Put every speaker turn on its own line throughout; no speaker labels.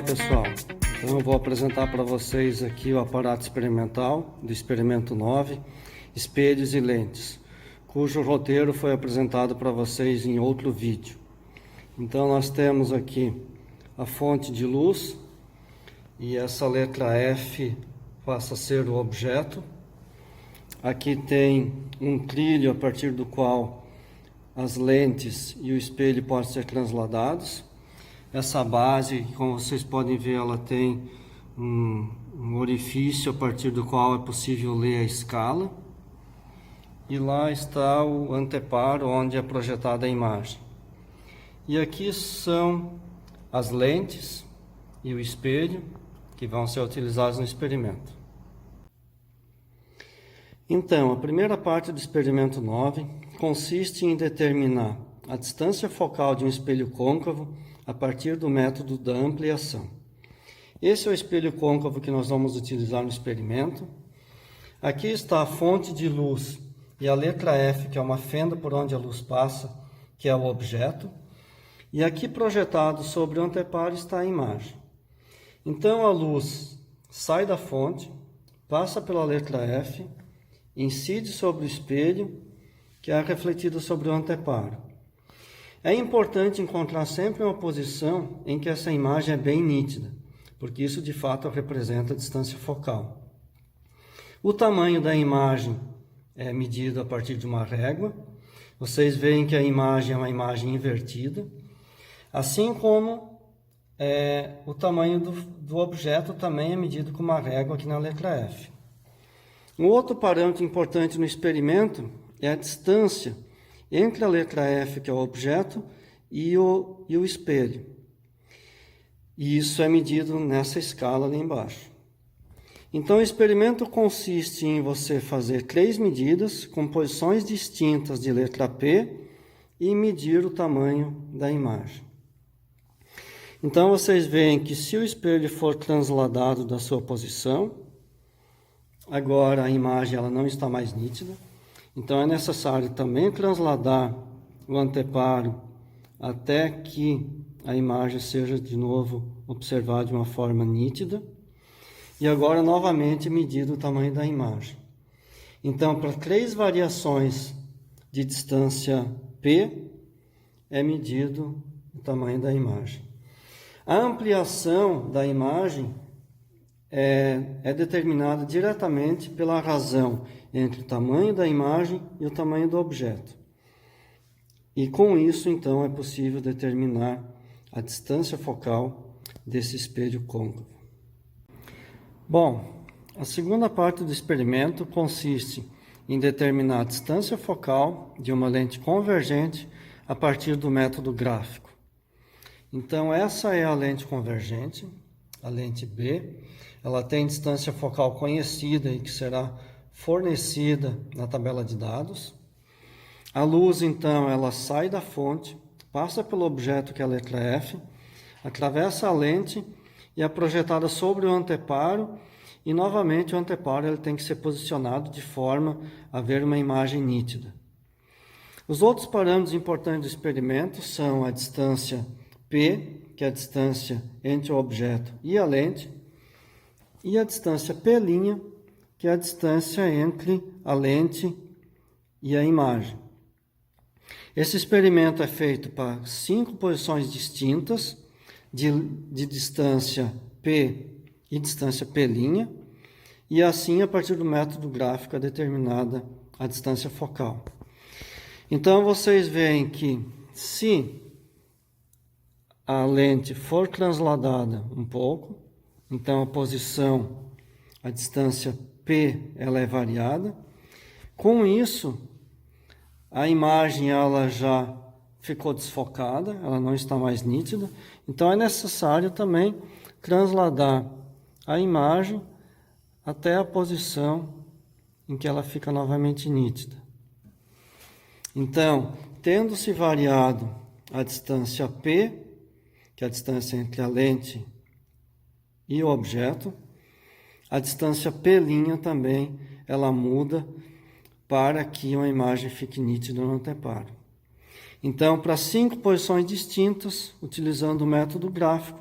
Olá pessoal, então eu vou apresentar para vocês aqui o aparato experimental do experimento 9, espelhos e lentes, cujo roteiro foi apresentado para vocês em outro vídeo. Então nós temos aqui a fonte de luz e essa letra F passa a ser o objeto. Aqui tem um trilho a partir do qual as lentes e o espelho podem ser transladados. Essa base, como vocês podem ver, ela tem um orifício a partir do qual é possível ler a escala. E lá está o anteparo onde é projetada a imagem. E aqui são as lentes e o espelho que vão ser utilizados no experimento. Então, a primeira parte do experimento 9 consiste em determinar a distância focal de um espelho côncavo a partir do método da ampliação. Esse é o espelho côncavo que nós vamos utilizar no experimento. Aqui está a fonte de luz e a letra F, que é uma fenda por onde a luz passa, que é o objeto. E aqui projetado sobre o anteparo está a imagem. Então a luz sai da fonte, passa pela letra F, incide sobre o espelho, que é refletido sobre o anteparo. É importante encontrar sempre uma posição em que essa imagem é bem nítida, porque isso de fato representa a distância focal. O tamanho da imagem é medido a partir de uma régua. Vocês veem que a imagem é uma imagem invertida, assim como o tamanho do objeto também é medido com uma régua aqui na letra F. Um outro parâmetro importante no experimento é a distância entre a letra F, que é o objeto, e o espelho. E isso é medido nessa escala ali embaixo. Então o experimento consiste em você fazer 3 medidas com posições distintas de letra P e medir o tamanho da imagem. Então vocês veem que se o espelho for transladado da sua posição, agora a imagem ela não está mais nítida. Então é necessário também transladar o anteparo até que a imagem seja de novo observada de uma forma nítida. E agora novamente medido o tamanho da imagem. Então para 3 variações de distância P é medido o tamanho da imagem. A ampliação da imagem é determinada diretamente pela razão entre o tamanho da imagem e o tamanho do objeto. E com isso, então, é possível determinar a distância focal desse espelho côncavo. Bom, a segunda parte do experimento consiste em determinar a distância focal de uma lente convergente a partir do método gráfico. Então, essa é a lente convergente, a lente B. Ela tem distância focal conhecida e que será fornecida na tabela de dados. A luz, então, ela sai da fonte, passa pelo objeto que é a letra F, atravessa a lente e é projetada sobre o anteparo e, novamente, o anteparo ele tem que ser posicionado de forma a ver uma imagem nítida. Os outros parâmetros importantes do experimento são a distância P, que é a distância entre o objeto e a lente, e a distância P', que é a distância entre a lente e a imagem. Esse experimento é feito para 5 posições distintas de distância P e distância P', e assim, a partir do método gráfico, é determinada a distância focal. Então, vocês veem que se a lente for transladada um pouco, então a posição, a distância P, ela é variada. Com isso, a imagem ela já ficou desfocada, ela não está mais nítida. Então é necessário também transladar a imagem até a posição em que ela fica novamente nítida. Então, tendo-se variado a distância P, que é a distância entre a lente e o objeto, a distância P' também ela muda para que uma imagem fique nítida no anteparo. Então, para 5 posições distintas, utilizando o método gráfico,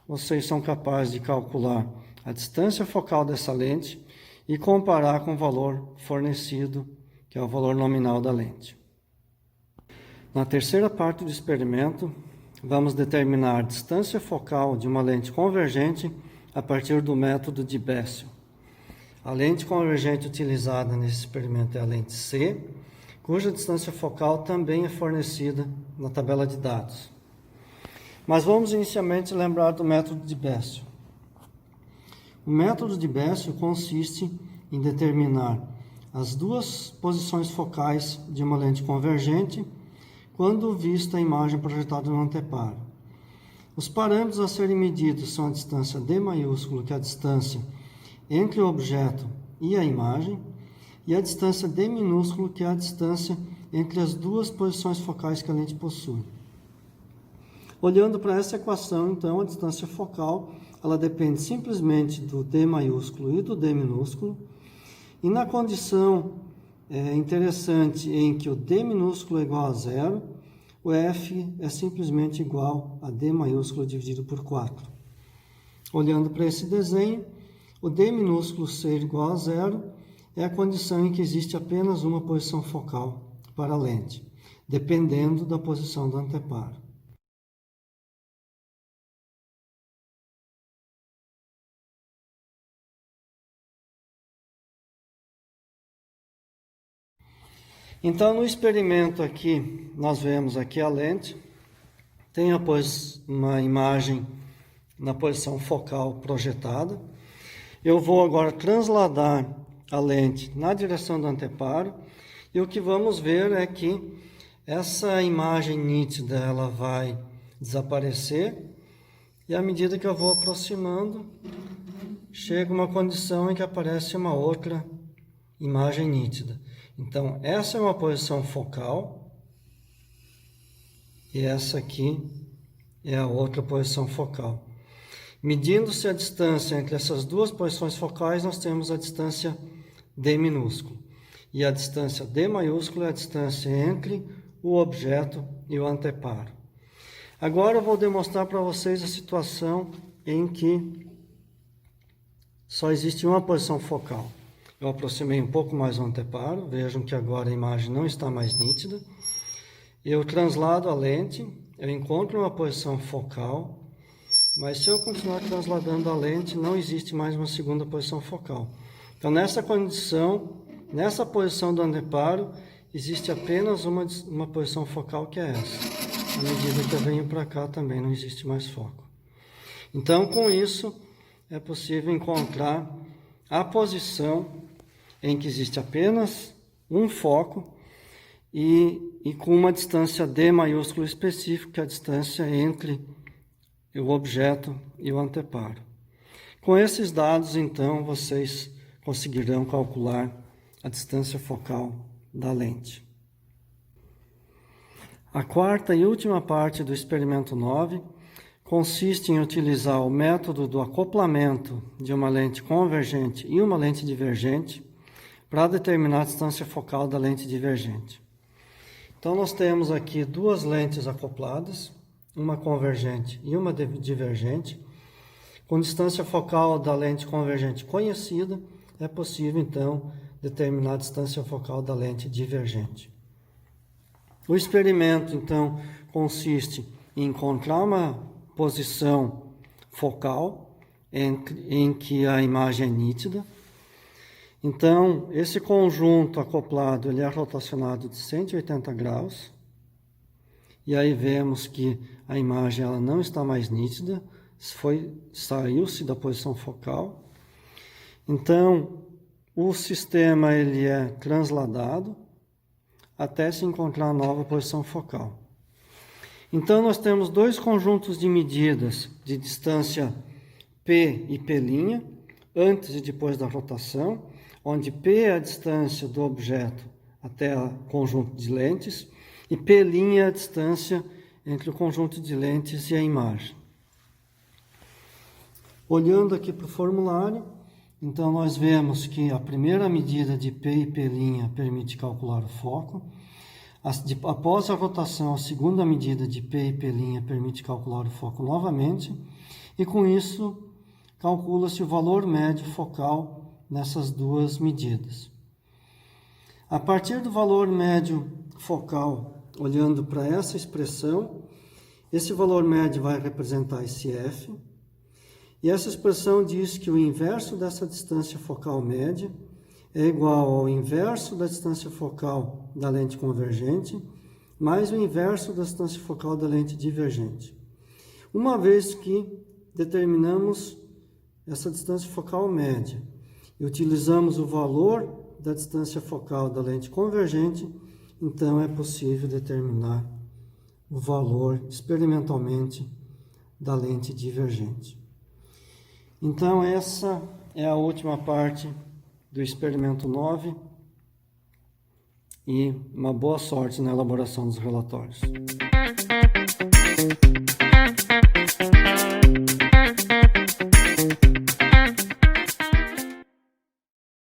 vocês são capazes de calcular a distância focal dessa lente e comparar com o valor fornecido, que é o valor nominal da lente. Na terceira parte do experimento, vamos determinar a distância focal de uma lente convergente a partir do método de Bessel. A lente convergente utilizada nesse experimento é a lente C, cuja distância focal também é fornecida na tabela de dados. Mas vamos inicialmente lembrar do método de Bessel. O método de Bessel consiste em determinar as duas posições focais de uma lente convergente quando vista a imagem projetada no anteparo. Os parâmetros a serem medidos são a distância d maiúsculo, que é a distância entre o objeto e a imagem, e a distância d minúsculo, que é a distância entre as duas posições focais que a lente possui. Olhando para essa equação, então, a distância focal ela depende simplesmente do d maiúsculo e do d minúsculo, e na condição interessante em que o d minúsculo é igual a zero, o f é simplesmente igual a d maiúsculo dividido por 4. Olhando para esse desenho, o d minúsculo ser igual a zero é a condição em que existe apenas uma posição focal para a lente, dependendo da posição do anteparo. Então, no experimento aqui, nós vemos aqui a lente, tem uma imagem na posição focal projetada. Eu vou agora transladar a lente na direção do anteparo, e o que vamos ver é que essa imagem nítida ela vai desaparecer, e à medida que eu vou aproximando, chega uma condição em que aparece uma outra imagem nítida. Então, essa é uma posição focal e essa aqui é a outra posição focal. Medindo-se a distância entre essas duas posições focais, nós temos a distância d minúsculo. E a distância d maiúsculo é a distância entre o objeto e o anteparo. Agora eu vou demonstrar para vocês a situação em que só existe uma posição focal. Eu aproximei um pouco mais o anteparo, vejam que agora a imagem não está mais nítida. Eu translado a lente, eu encontro uma posição focal, mas se eu continuar transladando a lente, não existe mais uma segunda posição focal. Então, nessa condição, nessa posição do anteparo, existe apenas uma posição focal, que é essa. À medida que eu venho para cá, também não existe mais foco. Então, com isso, é possível encontrar a posição em que existe apenas um foco e com uma distância d maiúsculo específica, que é a distância entre o objeto e o anteparo. Com esses dados, então, vocês conseguirão calcular a distância focal da lente. A quarta e última parte do experimento 9 consiste em utilizar o método do acoplamento de uma lente convergente e uma lente divergente para determinar a distância focal da lente divergente. Então, nós temos aqui duas lentes acopladas, uma convergente e uma divergente. Com distância focal da lente convergente conhecida, é possível, então, determinar a distância focal da lente divergente. O experimento, então, consiste em encontrar uma posição focal em que a imagem é nítida. Então, esse conjunto acoplado ele é rotacionado de 180 graus. E aí vemos que a imagem ela não está mais nítida, saiu-se da posição focal. Então, o sistema ele é transladado até se encontrar a nova posição focal. Então, nós temos dois conjuntos de medidas de distância P e P', antes e depois da rotação, onde P é a distância do objeto até o conjunto de lentes, e P' é a distância entre o conjunto de lentes e a imagem. Olhando aqui para o formulário, então nós vemos que a primeira medida de P e P' permite calcular o foco. Após a rotação, a segunda medida de P e P' permite calcular o foco novamente. e com isso calcula-se o valor médio focal nessas duas medidas. A partir do valor médio focal, olhando para essa expressão, esse valor médio vai representar esse f, e essa expressão diz que o inverso dessa distância focal média é igual ao inverso da distância focal da lente convergente, mais o inverso da distância focal da lente divergente. Uma vez que determinamos essa distância focal média e utilizamos o valor da distância focal da lente convergente, então é possível determinar o valor experimentalmente da lente divergente. Então essa é a última parte do experimento 9 e uma boa sorte na elaboração dos relatórios.